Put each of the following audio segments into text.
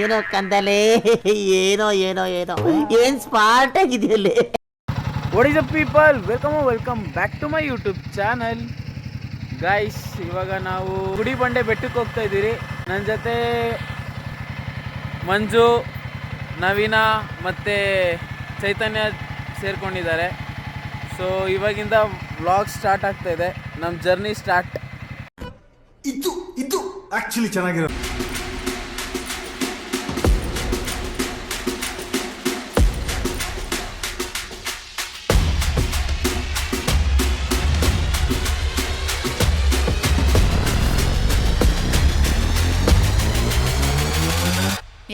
ಏನೋ ಕಂದಲೆ, ಏನೋ ಏನೋ ಏನೋ ಏನ್ ಸ್ಮಾರ್ಟ್ ಆಗಿದೆಯಲ್ಲಿ. What is up people, welcome back to my YouTube channel. Guys, ಇವಾಗ ನಾವು ಗುಡಿಬಂಡೆ ಬೆಟ್ಟಕ್ಕೆ ಹೋಗ್ತಾ ಇದ್ದೀರಿ. ನನ್ನ ಜೊತೆ ಮಂಜು, ನವೀನ ಮತ್ತು ಚೈತನ್ಯ ಸೇರ್ಕೊಂಡಿದ್ದಾರೆ. ಸೊ ಇವಾಗಿಂದ ವ್ಲಾಗ್ ಸ್ಟಾರ್ಟ್ ಆಗ್ತಾ ಇದೆ, ನಮ್ಮ ಜರ್ನಿ ಸ್ಟಾರ್ಟ್. ಇದು ಆಕ್ಚುಲಿ ಚೆನ್ನಾಗಿರೋ.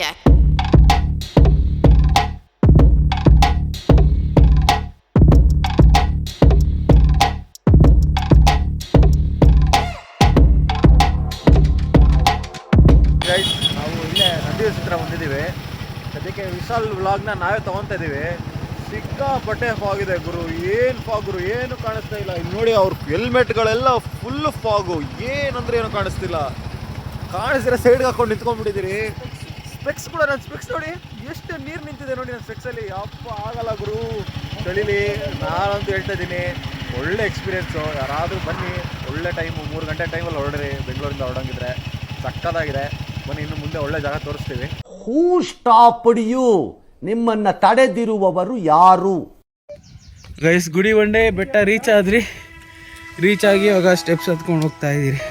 Yeah. ಗೈಸ್, ನಾವು ಇಲ್ಲೇ ನಂದಿ ಹತ್ರ ಬಂದಿದ್ದೀವಿ. ಅದಕ್ಕೆ ವಿಶಾಲ್ ವ್ಲಾಗ್ನ ನಾವೇ ತೊಗೊತಾ ಇದ್ದೀವಿ. ಸಿಕ್ಕಾಪಟ್ಟೆ ಫಾಗ್ ಇದೆ ಗುರು. ಏನು ಫಾಗ್ ಗುರು, ಏನು ಕಾಣಿಸ್ತಾ ಇಲ್ಲ. ಇಲ್ಲಿ ನೋಡಿ, ಅವ್ರ ಹೆಲ್ಮೆಟ್ಗಳೆಲ್ಲ ಫುಲ್ ಫಾಗು. ಏನಂದ್ರೆ ಏನು ಕಾಣಿಸ್ತಿಲ್ಲ. ಕಾಣಿಸಿದ್ರೆ ಸೈಡ್ಗೆ ಹಾಕೊಂಡು ನಿಂತ್ಕೊಂಡ್ಬಿಟ್ಟಿದ್ದೀರಿ. ಸ್ಪೆಕ್ಸ್ ಕೂಡ, ನನ್ನ ಸ್ಪೆಕ್ಸ್ ನೋಡಿ ಎಷ್ಟು ನೀರು ನಿಂತಿದೆ ನೋಡಿ ನನ್ನ ಸ್ಪೆಕ್ಸಲ್ಲಿ. ಅಪ್ಪ ಆಗಲ್ಲ ಗುರು ಚಳಿಲಿ. ನಾನಂತೂ ಹೇಳ್ತಾ ಇದ್ದೀನಿ, ಒಳ್ಳೆ ಎಕ್ಸ್ಪೀರಿಯೆನ್ಸು. ಯಾರಾದರೂ ಬನ್ನಿ, ಒಳ್ಳೆ ಟೈಮು. 3 ಗಂಟೆ ಟೈಮಲ್ಲಿ ಹೊರಡ್ರಿ ಬೆಂಗಳೂರಿಂದ ಹೊರಡಂಗಿದ್ರೆ. ಸಕ್ಕದಾಗಿದೆ. ಬನ್ನಿ, ಇನ್ನು ಮುಂದೆ ಒಳ್ಳೆ ಜಾಗ ತೋರಿಸ್ತೀವಿ. ಹೂ ಸ್ಟಾಪ್ಡ್ ಯು? ನಿಮ್ಮನ್ನ ತಡೆದಿರುವವರು ಯಾರು? ಗೈಸ್, ಗುಡಿಬಂಡೆ ಬೆಟ್ಟ ರೀಚ್ ಆಗಿ ಇವಾಗ ಸ್ಟೆಪ್ಸ್ ಹತ್ಕೊಂಡು ಹೋಗ್ತಾ ಇದ್ದೀರಿ.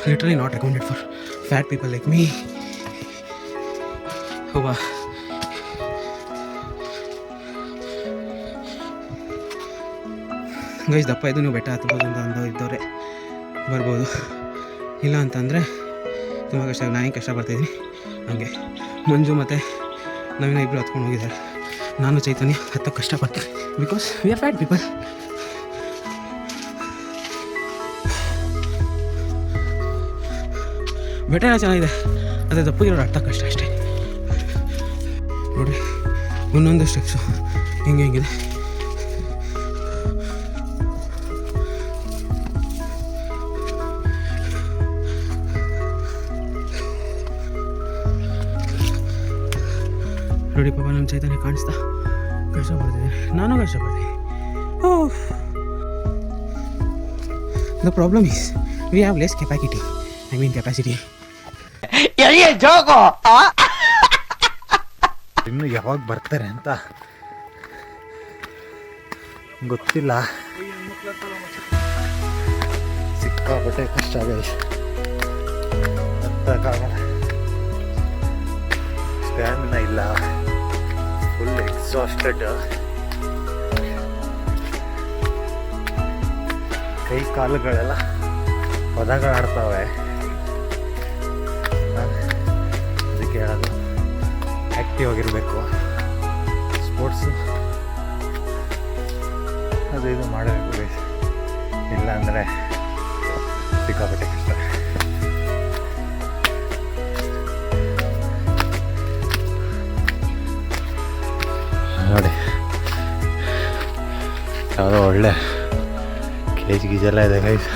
Literally not recommended for fat people like me. Hova. Guys, ದಪ್ಪ ಇದು ನೀವು ಬೆಟ್ಟ ಹತ್ಬೋದು ಅಂತ ಇದ್ದವ್ರೆ ಬರ್ಬೋದು. ಇಲ್ಲ ಅಂತಂದರೆ ತುಂಬ ಕಷ್ಟ. ನಾನೇ ಕಷ್ಟ ಪಡ್ತಾಯಿದ್ದೀನಿ. ಹಾಗೆ ಮಂಜು ಮತ್ತು ನವೀನ ಇಬ್ಬರು ಹತ್ಕೊಂಡು ಹೋಗಿದ್ದಾರೆ. ನಾನು ಚೈತನ್ಯ ಹತ್ತಕ್ಕೆ ಕಷ್ಟಪಡ್ತೀನಿ because we are fat people. ಬೆಟ್ಟ ಎಲ್ಲ ಚೆನ್ನಾಗಿದೆ, ಅದೇ ದಪ್ಪಗಿರೋರು ಅರ್ಥ ಕಷ್ಟ ಅಷ್ಟೇ. ನೋಡಿರಿ, ಒಂದೊಂದು ಸ್ಟೆಪ್ಸು ಹೆಂಗಿದೆ. ನೋಡಿ ಪಾಪ, ನಮ್ಮ ಚೈತನ್ಯ ಕಾಣಿಸ್ತಾ ಕಷ್ಟಪಡ್ತಿದ್ದೀನಿ. ನಾನು ಕಷ್ಟಪಡ್ತೀನಿ. The problem is we have less capacity. ಇನ್ನು ಯಾವಾಗ ಬರ್ತಾರೆ ಅಂತ ಗೊತ್ತಿಲ್ಲ. ಸಿಕ್ಕಾಪಟ್ಟೆ ಕಷ್ಟ ಆಗಿದೆ. ಸ್ಟ್ಯಾಮಿನಾ ಇಲ್ಲ, ಫುಲ್ ಎಕ್ಸಾಸ್ಟೆಡ್. ಕೈ ಕಾಲುಗಳೆಲ್ಲ ಪದಗಳಾಡ್ತವೆ. ಅದಕ್ಕೆ ಹೇಳೋದು, ಆ್ಯಕ್ಟಿವ್ ಆಗಿರಬೇಕು. ಸ್ಪೋರ್ಟ್ಸು ಅದು ಇದು ಮಾಡಬೇಕು. ಇಲ್ಲ ಅಂದರೆ ಸಿಕ್ಕಾಪಟ್ಟೆ ಕಷ್ಟ. ನೋಡಿ, ಯಾವುದೋ ಒಳ್ಳೆ ಗೀಜೆಲ್ಲ ಇದೆ ಗೈಸ್.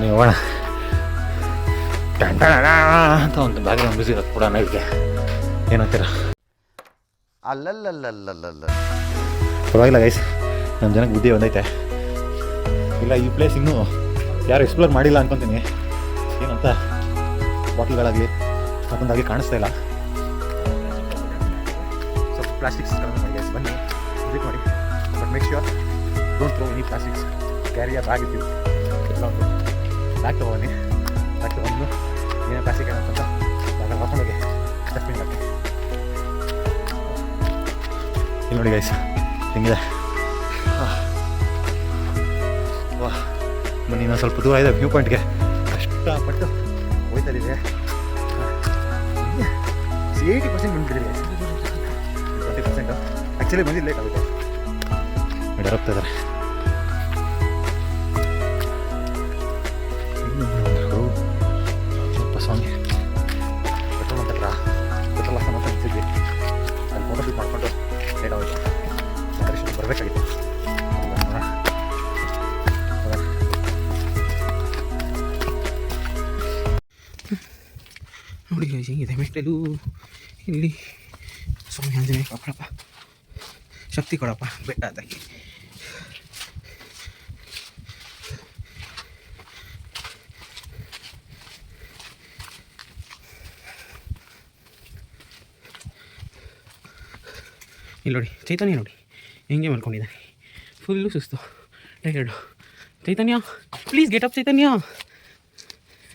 ನೀವು ಹೋಗೋಣ ಅಂತ ಒಂದು ಬ್ಯಾಕ್ಗ್ರೌಂಡ್ ಮ್ಯೂಸಿಕ್ ಕೂಡ ನೈಟ್ಗೆ. ಏನಂತೀರ? ಅಲ್ಲಲ್ಲಲ್ಲಲ್ಲಲ್ಲ ಪರವಾಗಿಲ್ಲ ಗೈಸ್, ನಮ್ಮ ಜನಕ್ಕೆ ಬುದ್ಧಿ ಬಂದೈತೆ. ಇಲ್ಲ, ಈ ಪ್ಲೇಸ್ ಇನ್ನೂ ಯಾರು ಎಕ್ಸ್ಪ್ಲೋರ್ ಮಾಡಿಲ್ಲ ಅನ್ಕೊತೀನಿ. ಏನಂತ ಬಾಟ್ಲ್ಗಳಾಗಲಿ ಮತ್ತೊಂದಾಗಲಿ ಕಾಣಿಸ್ತಾ ಇಲ್ಲ. ಸ್ವಲ್ಪ ಪ್ಲಾಸ್ಟಿಕ್ಸ್ಗಳನ್ನು ಮಾಡಿ ಬನ್ನಿ ವಿಸಿಟ್ ಮಾಡಿ. But make sure don't throw any plastics. Carrier bag ಇದ್ದೀವಿ, ಎಲ್ಲ ಒಂದು ಬ್ಯಾಗ್ ತೊಗೊಂಡು ಏನೇ ಪ್ಲಾಸ್ಟಿಕ್ ಏನಂತ ಬ್ಯಾಗ್ ಹಾಕೊಂಡೋಗಿ ಡಸ್ಟ್ಬಿನ್ ಹಾಕಿ. ಇಲ್ಲಿ ನೋಡಿ ಗೈಸ್ ಹೆಂಗಿದೆ. ವಾಹ್, ಬನ್ನಿ ಇನ್ನೊಂದು ಸ್ವಲ್ಪ ದೂರ ಇದೆ ವ್ಯೂ ಪಾಯಿಂಟ್ಗೆ. ಕಷ್ಟಪಟ್ಟು ಹೋಯ್ತಾ ಇದ್ದೀವಿ. 80% ಬಂದುಬಿಟ್ಟಿದ್ದೀವಿ. 20% ಆ್ಯಕ್ಚುಲಿ ಬಂದಿದ್ದು ಲೇಟ್ ಆಗುತ್ತೆ. ಮೇಡರ್ ಹೋಗ್ತಾ ಇದ್ದಾರೆ. ಸ್ವಲ್ಪ ಸ್ವಾಮಿ ಪೆಟ್ರೋಲ್ ಅಂತ ಪೆಟ್ರೋಲ್ ಹಾಕೋಣ ಅಂತ ನಿಂತಿದ್ವಿ. ಅಲ್ಲಿ ಫೋಟೋ ಶೂಟ್ ಮಾಡಿಕೊಂಡು ಲೇಟ್ ಆಗೋಯ್ತು. ಬರಬೇಕಾಗಿತ್ತು. ನೋಡಿ ಹೆಂಗಿದೆ ಮೆಟ್ಟಲು. ಇಲ್ಲಿ ಸ್ವಾಮಿ ಆಂಜನೇಯ ಕಾಪಾಡಪ್ಪ, ಶಕ್ತಿ ಕೊಡಪ್ಪ ಬೆಟ್ಟ ಹತ್ತಕ್ಕೆ. ಇಲ್ಲಿ ನೋಡಿ ಚೈತನ್ಯ ನೋಡಿ ಹೆಂಗೆ ಮಾಡ್ಕೊಂಡಿದ್ದಾನೆ. ಫುಲ್ಲು ಸುಸ್ತು, tired. Chaitanya please get up Chaitanya.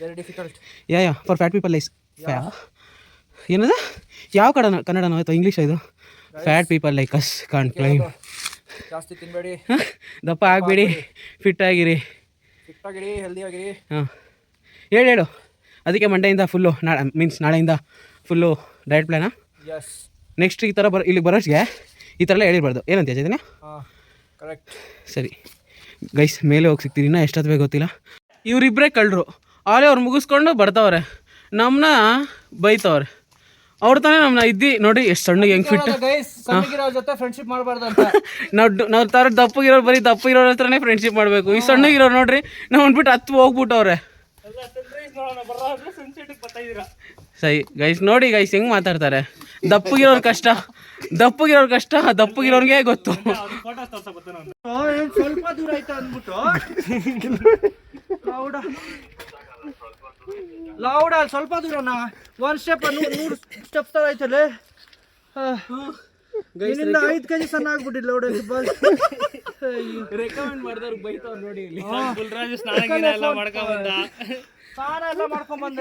Very difficult. Yeah for fat people lies ಏನದ ಯಾವ ಕನ್ನಡನೋ ಆಯಿತು ಇಂಗ್ಲೀಷ್ ಇದು. Fat people like us can't climb. ಜಾಸ್ತಿ ತಿನ್ನಬೇಡಿ, ದಪ್ಪ ಆಗಬೇಡಿ, ಫಿಟ್ ಆಗಿರಿ, ಹೆಲ್ದಿ ಆಗಿರಿ. ಹಾಂ ಹೇಳು. ಅದಕ್ಕೆ ಮಂಡೆಯಿಂದ ಫುಲ್ಲು ನಾಳೆಯಿಂದ ಫುಲ್ಲು ಡಯಟ್ ಪ್ಲ್ಯಾನಾ? ಎಸ್. ನೆಕ್ಸ್ಟ್ ಈ ಥರ ಇಲ್ಲಿಗೆ ಬರೋಷ್ಗೆ ಈ ಥರ ಎಲ್ಲ ಹೇಳಿರ್ಬಾರ್ದು. ಏನಂತ ಚೈತನ್ಯ? ಹಾಂ ಕರೆಕ್ಟ್. ಸರಿ ಗೈಸ್, ಮೇಲೆ ಹೋಗಿ ಸಿಗ್ತೀರಿ. ಇನ್ನೂ ಎಷ್ಟೊತ್ತು ಬೇಕು ಗೊತ್ತಿಲ್ಲ. ಇವರಿಬ್ಬರೇ ಕಳ್ಳರು. ಆಲೇ ಅವ್ರು ಮುಗಿಸ್ಕೊಂಡು ಬರ್ತಾವ್ರೆ, ನಮ್ಮನ್ನ ಬೈತವ್ರೆ. ಅವ್ರು ತಾನೇ ನಮ್ಮನ್ನ ನೋಡಿ ಎಷ್ಟು ಸಣ್ಣಗೆ ಹೆಂಗೆ ಫಿಟ್. ಸಣ್ಣಗಿರೋರ ಜೊತೆ ಫ್ರೆಂಡ್ಶಿಪ್ ಮಾಡಬಾರ್ದು ಅಂತ ನಾವು ತರ ದಪ್ಪಗಿರೋರು ಬರೀ ದಪ್ಪಗಿರೋರ ಹತ್ರನೇ ಫ್ರೆಂಡ್ಶಿಪ್ ಮಾಡಬೇಕು. ಈ ಸಣ್ಣಗಿರೋರು ನೋಡ್ರಿ ನಾವು ಅಂದ್ಬಿಟ್ಟು ಹತ್ತು ಹೋಗ್ಬಿಟ್ಟವ್ರೆ. ಸರಿ ಗೈಸ್ ನೋಡಿ ಗೈಸ್ ಹೆಂಗೆ ಮಾತಾಡ್ತಾರೆ. ದಪ್ಪಗಿರೋರು ಕಷ್ಟ, ದಪ್ಪಗಿರೋರ್ಗೆ ಗೊತ್ತು. ಸ್ವಲ್ಪ ದೂರ ಆಯ್ತಾ ಅಂದ್ಬಿಟ್ಟು ಲೌಡ ಅಲ್ಲಿ ಸ್ವಲ್ಪ ದೂರನಾ, ಒಂದು ಸ್ಟೆಪ್ 100 ಸ್ಟೆಪ್ಸ್ ತರ ಐತಲ್ಲೇ. ಇಲ್ಲಿಂದ 5 kg ಸಣ್ಣ ಆಗ್ಬಿಟ್ಟಿಲ್ಲ ಲೌಡ. ರೆಕಮೆಂಡ್ ಮಾಡಿದವ್ರು ಬೈತವ್ರು ನೋಡಿ. ಸ್ನಾನ ಎಲ್ಲ ಮಾಡ್ಕೊಂಡ್ಬಂದೆ.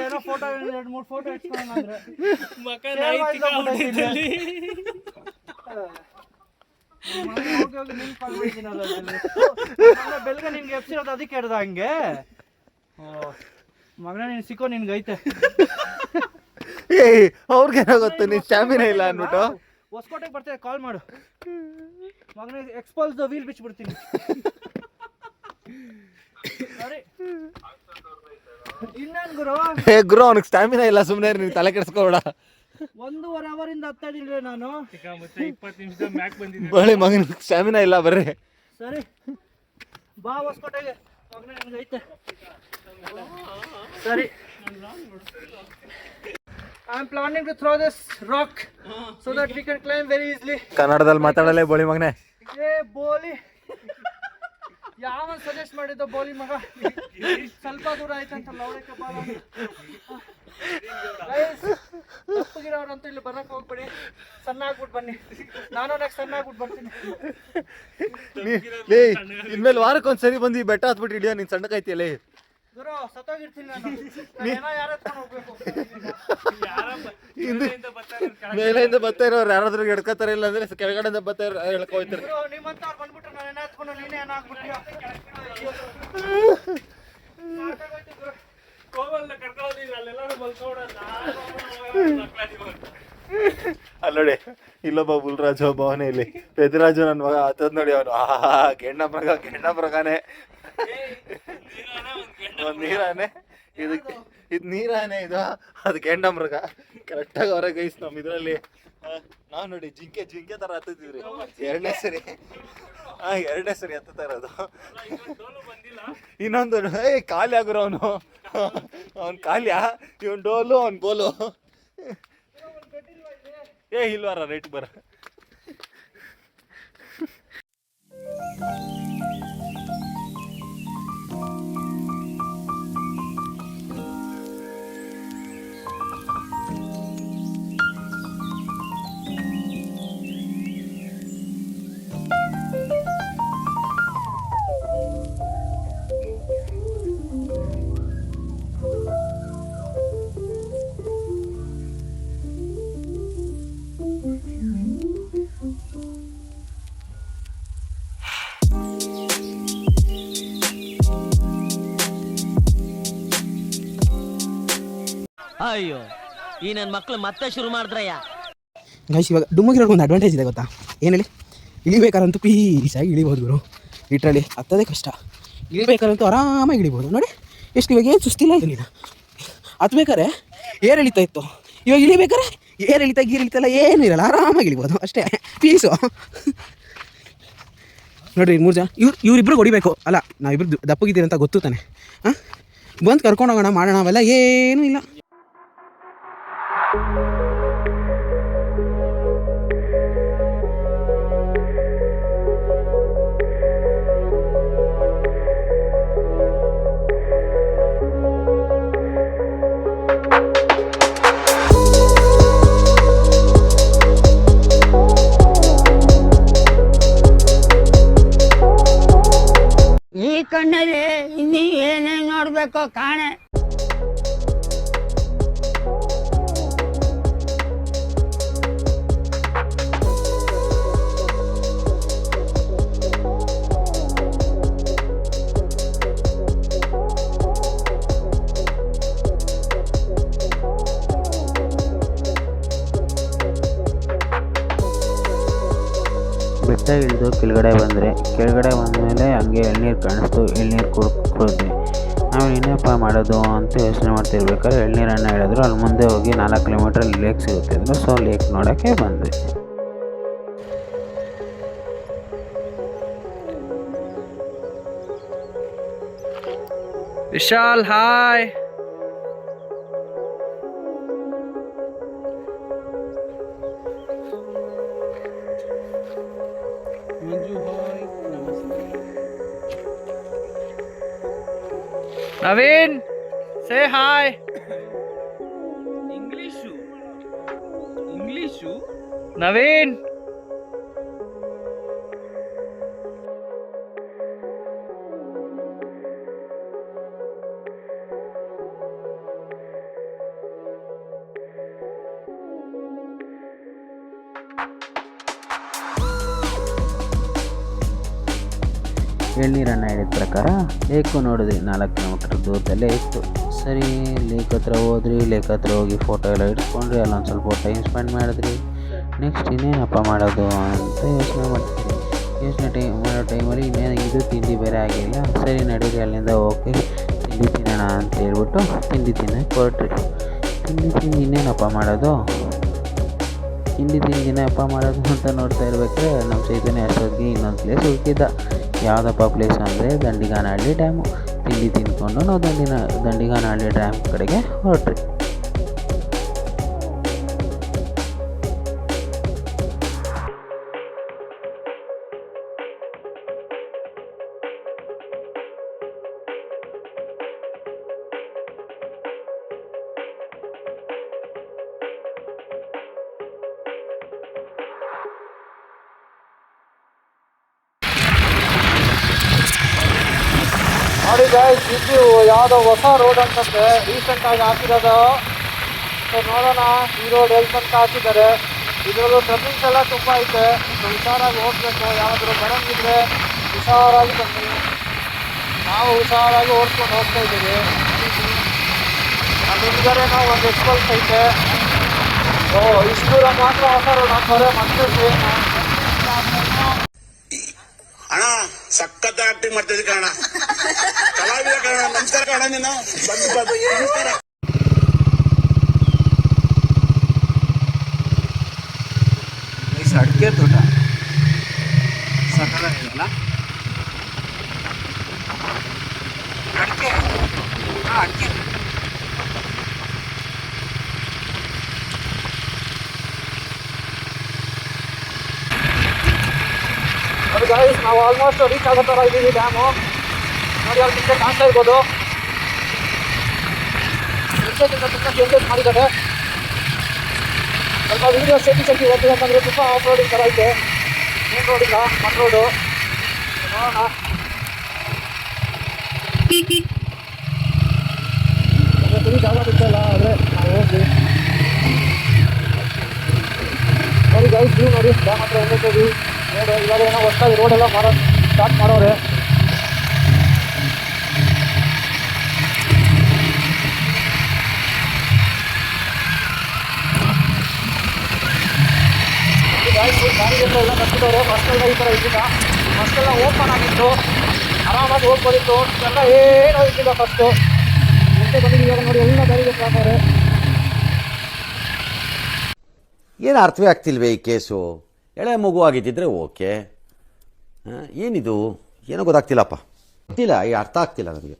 ಏನೋ ಫೋಟೋ 2-3 ಫೋಟೋ ಇಟ್ಕೊಂಡ್ರೆ ಬೆಳಗ್ಗೆ ನಿನ್ಗೆ ಎಪ್ಸಿರೋದು ಅದಕ್ಕೆ ಹಿಡ್ದ ಹಂಗೆ. ಮಗನ ನೀನು ಸಿಕ್ಕೋ ನಿನ್ಗೈತೆ. ಅವ್ರಿಗೇನೋ ಗೊತ್ತು ನೀನು ಸ್ಟ್ಯಾಮಿನಾ ಇಲ್ಲ ಅಂದ್ಬಿಟ್ಟು. ಹೊಸಕೋಟೆಗೆ ಬರ್ತೀವಿ, ಕಾಲ್ ಮಾಡು ಮಗನ. ಎಕ್ಸ್ಪೋಸ್ ದ ವೀಲ್ ಬಿಚ್ಚಿಬಿಡ್ತೀನಿ. ಸರಿ ಇನ್ನೇನು ಗುರು ಅವ್ನಿಗೆ ಸ್ಟ್ಯಾಮಿನಾ ಇಲ್ಲ, ಸುಮ್ಮನೆ ನೀನು ತಲೆ ಕೆಡಿಸ್ಕೋಬೇಡ. 1.5 ಅವರಿಂದ ಹತ್ತಿದ್ರೆ ನಾನು 20 ನಿಮಿಷ ಮ್ಯಾಕ್ ಬಂದಿದ್ದೆ. ಬಳಿ ಮಗನ ಸ್ಟ್ಯಾಮಿನಾ ಇಲ್ಲ ಬರ್ರಿ. ಸರಿ ಬಾ ಹೊಸಕೋಟೆಗೆ, ಮಗನ ನಿನ್ಗೈತೆ. ಸರಿ I am planning to throw this rock so that we can climb very easily. ಕನ್ನಡದಲ್ಲಿ ಮಾತಾಡಲೇ ಬೋಳಿ ಮಗನೇ. ಏ ಬೋಲಿ ಯಾವನ್ ಸಜೆಸ್ಟ್ ಮಾಡಿದ್ದ ಬೋಲಿ ಮಗ? ಸ್ವಲ್ಪ ದೂರ ಆಯ್ತಂತ ಲೌಡಕ್ಕೆ ಬಾಳ. ತಪ್ಪಗಿರೋರಂತೂ ಇಲ್ಲಿ ಬರಕ್ಕೆ ಹೋಗ್ಬೇಡಿ, ಸಣ್ಣ ಆಗ್ಬಿಟ್ಟು ಬನ್ನಿ. ನಾನು ನೆಕ್ಸ್ಟ್ ಸಣ್ಣ ಆಗ್ಬಿಟ್ಟು ಬರ್ತೀನಿ. ಇನ್ಮೇಲೆ ವಾರಕ್ಕೊಂದ್ಸರಿ ಬಂದು ಬೆಟ್ಟ ಹತ್ಬಿಟ್ಟು ಹಿಡಿಯೋ. ನೀನು ಸಣ್ಣಕಾಯ್ತಿಯಲ್ಲೇ ಗುರು, ಸತ್ತೋಗಿರ್ತೀನಿ ನಾನು. ಯಾರ ಹತ್ಕೊಂಡು ಮೇಲೆಯಿಂದ ಬರ್ತಾ ಇರೋರು ಯಾರಾದ್ರೂ ಎಡ್ಕೋತಾರೆ, ಇಲ್ಲ ಅಂದ್ರೆ ಕೆಳಗಡೆಯಿಂದ ಬರ್ತಾ ಇರೋ ಎಳ್ಕೊ ಹೋಯ್ತಾರೆ. ನಿಮ್ಮಂತ ಅವ್ರು ಬಂದ್ಬಿಟ್ರೆ ನಾನು ಏನ ಹತ್ಕೊಂಡು ನೀನೇ ಏನ ಹಾಕ್ಬಿಟ್ಟಿಯ. ಅಲ್ಲಿ ನೋಡಿ ಇಲ್ಲೊಬ್ಬ ಬುಲ್ರಾಜು ಒಬ್ಬ ಅವನೇ. ಇಲ್ಲಿ ಪೆದ್ರಾಜು ನನ್ನ ಮಗ ಹತ್ತದ್ ನೋಡಿ. ಅವನು ಗೆಂಡ ಮೃಗನೇ. ಒಂದು ನೀರಾನೆ ಇದು ನೀರಾನೆ, ಇದು ಅದು ಗೆಂಡ ಮೃಗ. ಕರೆಕ್ಟಾಗಿ ಅವರೇ ಗೈಸ್. ನಮ್ಮ ಇದರಲ್ಲಿ ನಾವು ನೋಡಿ ಜಿಂಕೆ ಥರ ಹತ್ತಿದ್ವಿ. ಎರಡನೇ ಸರಿ ಹತ್ತುತ್ತಾ ಇರೋದು. ಇನ್ನೊಂದು ಖಾಲಿ ಆಗಿರೋ ಅವ್ನು ಖಾಲಿಯ, ಇವನ್ ಡೋಲು ಅವ್ನು ಬೋಲು. ಇಲ್ವಾರ ರೈಟ್ ಬರ. ಅಯ್ಯೋ ಈ ನನ್ನ ಮಕ್ಳು ಮತ್ತೆ ಶುರು ಮಾಡಿದ್ರಯ್ಯ. ಗೈಸ್ ಇವಾಗ ಡುಮ್ಮಗಿರೋದು ಒಂದು ಅಡ್ವಾಂಟೇಜ್ ಇದೆ ಗೊತ್ತಾ, ಏನು ಹೇಳಿ, ಇಳಿಬೇಕಾರಂತೂ ಪೀಸಾಗಿ ಇಳಿಬೋದು ಗುರು. ಲಿಟ್ರಲಿ ಹತ್ತೋದೇ ಕಷ್ಟ, ಇಳಿಬೇಕಾರಂತೂ ಆರಾಮಾಗಿ ಇಳಿಬೋದು. ನೋಡಿ ಎಷ್ಟು ಇವಾಗ ಏನು ಸುಸ್ತಿಲ್ಲ ಏನಿಲ್ಲ. ಹತ್ಬೇಕಾರೆ ಏರ್ ಎಳಿತಾ ಇತ್ತು, ಇವಾಗ ಇಳಿಬೇಕಾರೆ ಏರ್ ಎಳಿತಾ ಗೀರ್ ಎಳಿತಲ್ಲ ಏನೂ ಇರಲ್ಲ, ಆರಾಮಾಗಿ ಇಳಿಬೋದು ಅಷ್ಟೇ ಪೀಸು. ನೋಡಿರಿ 3 ಜನ ಇವರಿಬ್ಬರು ಹೊಡಿಬೇಕು ಅಲ್ಲ, ನಾವಿಬ್ಬರು ದಪ್ಪಗಿದ್ದೀರಿ ಅಂತ ಗೊತ್ತು ತಾನೆ. ಹಾಂ ಬಂದು ಕರ್ಕೊಂಡು ಹೋಗೋಣ ಮಾಡೋಣ, ಅವೆಲ್ಲ ಏನೂ ಇಲ್ಲ. ಈ ಕಣ್ಣಲ್ಲಿ ಇನ್ನೂ ಏನೇನು ನೋಡ್ಬೇಕೋ ಕಾಣೆ. ಬೆಟ್ಟ ಇಳಿದು ಕೆಳಗಡೆ ಬಂದಮೇಲೆ ಹಂಗೆ ಎಳ್ನೀರು ಕಾಣಿಸ್ತು, ಎಳ್ನೀರು ಕುಡಿದ್ವಿ. ಆಮೇಲೆ ಇನ್ನೇನಪ್ಪ ಮಾಡೋದು ಅಂತ ಯೋಚನೆ ಮಾಡ್ತಿರ್ಬೇಕಾದ್ರೆ ಎಳ್ನೀರನ್ನ ಹೇಳಿದ್ರು, ಅಲ್ಲಿ ಮುಂದೆ ಹೋಗಿ 4 ಕಿಲೋಮೀಟರ್ ಲೇಕ್ ಸಿಗುತ್ತೆ ಅಂದರು. ಸೊ ಲೇಕ್ ನೋಡೋಕ್ಕೆ ಬಂದ್ವಿ. Vishal hi. Naveen say hi. English Naveen. ಎಳ್ನೀರನ್ನು ಹೇಳಿದ ಪ್ರಕಾರ ಲೇಕು ನೋಡಿದ್ರಿ, 4 ಕಿಲೋಮೀಟರ್ ದೂರದಲ್ಲೇ ಇತ್ತು. ಸರಿ ಲೇಕ್ ಹತ್ರ ಹೋದ್ರಿ, ಲೇಕ್ ಹತ್ರ ಹೋಗಿ ಫೋಟೋ ಎಲ್ಲ ಇಡ್ಸ್ಕೊಂಡ್ರಿ, ಅಲ್ಲೊಂದು ಸ್ವಲ್ಪ ಟೈಮ್ ಸ್ಪೆಂಡ್ ಮಾಡಿದ್ರಿ. ನೆಕ್ಸ್ಟ್ ಇನ್ನೇನಪ್ಪ ಮಾಡೋದು ಅಂತ ಯೋಚನೆ ಮಾಡ್ತೀವಿ. ಮಾಡೋ ಟೈಮಲ್ಲಿ ಇದು ತಿಂಡಿ ಬೇರೆ ಆಗಿಲ್ಲ. ಸರಿ ನಡೀರಿ ಅಲ್ಲಿಂದ ಹೋಗಿ ತಿಂಡಿ ತಿನ್ನೋಣ ಅಂತ ಹೇಳ್ಬಿಟ್ಟು ತಿಂಡಿ ತಿನ್ನೋಕೆ ಹೊರಟ್ರಿ. ತಿಂಡಿ ಇನ್ನೇನಪ್ಪ ಮಾಡೋದು ಅಂತ ನೋಡ್ತಾ ಇರ್ಬೇಕಾದ್ರೆ ನಮ್ಮ ಚೈತನ್ಯ ಅಷ್ಟೊತ್ತಿಗೆ ಇನ್ನೊಂದು ಪ್ಲೇಸ್ ಹುಡುಕಿದ್ದ. ಯಾವುದಪ್ಪ ಪ್ಲೇಸ್ ಅಂದರೆ ದಂಡಿಗಾನಹಳ್ಳಿ ಡ್ಯಾಮು. ತಿಂಡಿ ತಿಂದ್ಕೊಂಡು ನಾವು ದಂಡಿಗಾನಹಳ್ಳಿ ಡ್ಯಾಮ್ ಕಡೆಗೆ ಹೊರಟ್ರಿ. ನೋಡಿ ಗೈಸ್, ಇದು ಯಾವುದೋ ಹೊಸ ರೋಡ್ ಅಂತಂದ್ರೆ ರೀಸೆಂಟಾಗಿ ಹಾಕಿರೋದು. ಸೊ ನೋಡೋಣ ಈ ರೋಡ್ ಎಲ್ಲಿ ತನಕ ಹಾಕಿದ್ದಾರೆ. ಇದರಲ್ಲೂ ಟ್ರಫಿಕ್ಸ್ ಎಲ್ಲ ತುಂಬ ಐತೆ. ಸೊ ಹುಷಾರಾಗಿ ಹೋಗ್ಬೇಕು. ಯಾರಾದರೂ ಬರೋಂಗಿದ್ರೆ ಹುಷಾರಾಗಿ ಬನ್ನಿ. ನಾವು ಹುಷಾರಾಗಿ ಓಡಿಸ್ಕೊಂಡು ಹೋಗ್ತಾ ಇದ್ದೀವಿ. ನಮ್ಮ ಹಿಂದ್ಗಡೆ ನಾವು ಒಂದು ಎಕ್ಸ್ಪಲ್ಸ್ ಐತೆ. ಓ ಇಷ್ಟು ದೂರ ಮಾತ್ರ ಹೊಸ ರೋಡ್ ಹಾಕೋರೆ ಮತ್ತೆ ಅಣ್ಣ ಸಖತ್ ಆಕ್ಟಿಂಗ್ ಮಾಡ್ತಿದ್ದೆ ಕಣ, ಕಲಾವಿದ ಕಣ. ನಮಸ್ಕಾರ ಕಣ, ನೀನು ನಮಸ್ಕಾರ. ಅಡಿಕೆ ತೋಟ ಸಕಲಾಗಿರಲ್ಲ. ಅಡಿಕೆ ಅಡಿಕೆ ಅದು ಗೈಸ್, ನಾವು ಆಲ್ಮೋಸ್ಟ್ ರೀಚ್ ಆಗೋ ಥರ ಇದ್ದೀವಿ ಡ್ಯಾಮು. ನೋಡಿ ಅಲ್ಲಿ ಮುಂದೆ ಕಾಣ್ತಾ ಇರ್ಬೋದು. ತುಂಬ ಚೇಂಜಸ್ ಮಾಡಿದ್ದಾರೆ. ಸ್ವಲ್ಪ ವೀಡಿಯೋ ಸೇಫ್ಟಿ ಹೋಗ್ತೀವಿ ಅಂತಂದರೆ ತುಂಬ ಆಫ್ ರೋಡಿಂಗ್ ಥರ ಐತೆ. ಮೇನ್ ರೋಡಿಲ್ಲ, ಮನ್ ರೋಡು. ನೋಡೋಣ. ಸರಿ ಜಾಗ ಬಿಟ್ಟಲ್ಲ, ಆದರೆ ನಾವು ಹೋಗಿ ನೋಡಿ ಗೈಸ್, ನೀವು ನೋಡಿ ಡ್ಯಾಮ್ ಹತ್ರ ಹೆಂಗೈತೀವಿ ರೋಡು. ಇವಾಗ ಏನೋ ಹೊಸದಾಗಿ ರೋಡೆಲ್ಲ ಸ್ಟಾರ್ಟ್ ಮಾಡೋರೆ. ಮಾಡಿದವ್ರೆ. ಫಸ್ಟೆಲ್ಲ ಈ ಥರ ಇದ್ದಿಲ್ಲ, ಫಸ್ಟೆಲ್ಲ ಓಪನ್ ಆಗಿತ್ತು, ಆರಾಮಾಗಿ ಹೋಗ್ಬೋದಿತ್ತು. ಎಲ್ಲ ಏನೋ ಇದ್ದಿಲ್ಲ ಫಸ್ಟು. ಮತ್ತೆ ಬಂದಿದ್ದೀವಿ ನೋಡಿ, ಎಲ್ಲ ದಾರಿಗೆ ಹಾಕವ್ರೆ. ಏನು ಅರ್ಥವೇ ಆಗ್ತಿಲ್ವೇ ಈ ಕೇಸು? ಎಳೆ ಮಗು ಆಗಿದ್ದಿದ್ರೆ ಓಕೆ, ಏನಿದು ಏನೋ ಗೊತ್ತಾಗ್ತಿಲ್ಲಪ್ಪ, ಗೊತ್ತಿಲ್ಲ, ಈ ಅರ್ಥ ಆಗ್ತಿಲ್ಲ ನನಗೆ.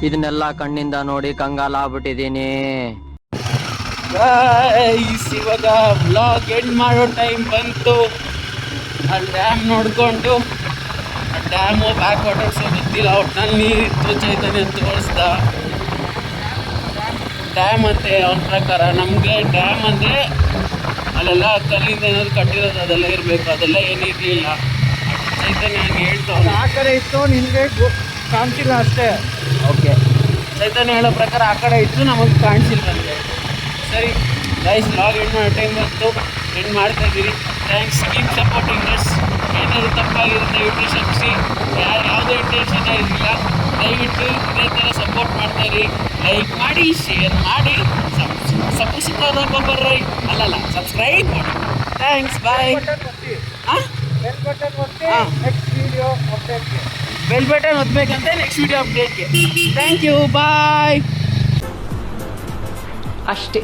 ಇದನ್ನೆಲ್ಲ ಕಣ್ಣಿಂದ ನೋಡಿ ಕಂಗಾಲ ಆಗ್ಬಿಟ್ಟಿದೀನಿ. ಇವಾಗ ವ್ಲಾಗ್ ಎಂಡ್ ಮಾಡೋ ಟೈಮ್ ಬಂತು. ಆ ಡ್ಯಾಮ್ ನೋಡಿಕೊಂಡು, ಆ ಡ್ಯಾಮು ಬ್ಯಾಕ್ ವಾಟರ್ಸು ಗೊತ್ತಿಲ್ಲ, ಒಟ್ಟಿನಲ್ಲಿ ನೀರಿತ್ತು, ಚೈತನ್ಯ ತೋರಿಸ್ದ. ಡ್ಯಾಮ್ ಅಂತೆ ಅವನ ಪ್ರಕಾರ. ನಮಗೆ ಡ್ಯಾಮ್ ಅಂದರೆ ಅಲ್ಲೆಲ್ಲ ಕಲ್ಲಿಂದ ಏನಾದ್ರು ಕಟ್ಟಿರೋದು ಅದೆಲ್ಲ ಇರಬೇಕು, ಅದೆಲ್ಲ ಏನಿರಲಿಲ್ಲ. ಚೈತನ್ಯ ಹಂಗೆ ಹೇಳ್ತಾವೆ. ಆ ಕಡೆ ಇತ್ತು, ನಿನಗೆ ಕಾಣ್ತಿಲ್ಲ ಅಷ್ಟೇ. ಓಕೆ, ಚೈತನ್ಯ ಹೇಳೋ ಪ್ರಕಾರ ಆ ಕಡೆ ಇತ್ತು, ನಮಗೆ ಕಾಣಿಸಿಲ್ವಂತೆ. ಸರಿ ಗೈಸ್, ವ್ಲಾಗ್ ಎಂಡ್ ಮಾಡೋ ಟೈಮ್ ಬಂತು, ಎಂಡ್ ಮಾಡ್ತಾ ಇದ್ದೀರಿ. Thanks, keep supporting us. ಏನಾದರೂ ತಪ್ಪಾಗಿರುತ್ತೆ ದಯವಿಟ್ಟು ಕ್ಷಮಿಸಿ, ಯಾವುದೇ ಇಂಟೆನ್ಷನ್ ಇರಲಿಲ್ಲ. ದಯವಿಟ್ಟು ಇದೇ ಥರ ಸಪೋರ್ಟ್ ಮಾಡ್ತಾ ಇರಿ. ಲೈಕ್ ಮಾಡಿ, ಶೇರ್ ಮಾಡಿ, ಬರ್ರಿ ಅಲ್ಲಲ್ಲ ಸಬ್ಸ್ಕ್ರೈಬ್ ಮಾಡಿ. Thanks, bye. ಹಾಂ, ಬೆಲ್ ಬಟನ್ ಒತ್ತಿ, ಹಾಂ, ನೆಕ್ಸ್ಟ್ ವಿಡಿಯೋ ಅಪ್ಡೇಟ್ಗೆ ಬೆಲ್ ಬಟನ್ ಒತ್ತಬೇಕಂತೆ ನೆಕ್ಸ್ಟ್ ವಿಡಿಯೋ ಅಪ್ಡೇಟ್ಗೆ. Thank you, bye. ಅಷ್ಟೇ.